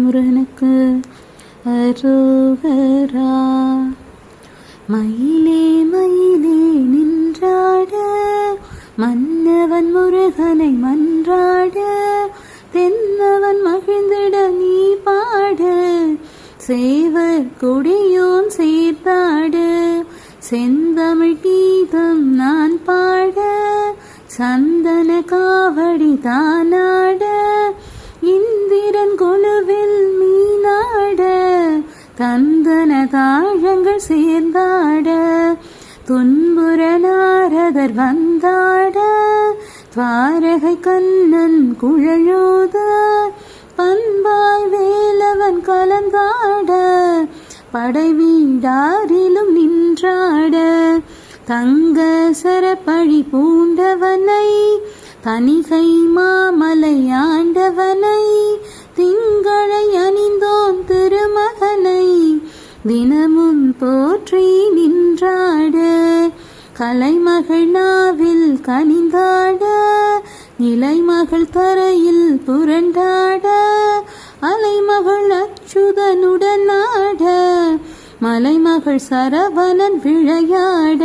முருகனுக்கு அரோகரா. மயிலே மயிலே நின்றாட மன்னவன் முருகனை மன்றாட, தென்னவன் மகிழ்ந்திட நீ பாட, சேவர் கொடியோன் சேர்த்தாட, செந்தமிழ் கீதம் நான் பாட, சந்தன காவடி தானாட, இந்திரன் கொலுவில் மீனாட, தந்தன தாழங்கள் சேர்ந்தாட, துன்புற நாரதர் வந்தாட, துவாரகை கண்ணன் குழலோத, பண்பாய் வேலவன் கலந்தாட, படை வீடாரிலும் நின்றாட, தங்க சரப்பழி பூண்டவனை, தனிகை மாமலை ஆண்டவனை, திங்களை அணிந்தோன் திருமகனை, தினமும் போற்றி நின்றாட, கலைமகள் நாவில் கனிந்தாட, நிலைமகள் தரையில் புரண்டாட, அலைமகள் அச்சுதனுடன் ஆட, மலைமகள் சரவணன் விளையாட,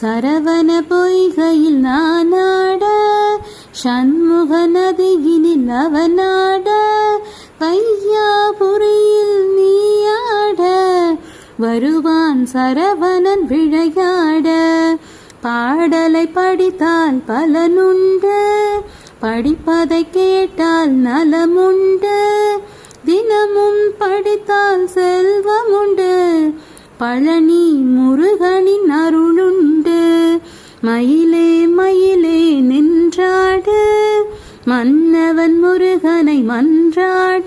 சரவண பொய்கையில் நானாட, சண்முக நதியினில் அவனாட, வையாபுரியில் நீயாட, வருவான் சரவணன் விளையாட, பாடலை படித்தால் பலனுண்டு, படிப்பதை கேட்டால் நலமுண்டு, தினமும் படித்தால் செல்வமுண்டு, பழனி முருகனின் அருளுண்டு. மயிலே மயிலே நின்றாடு மன்னவன் முருகனை மன்றாட,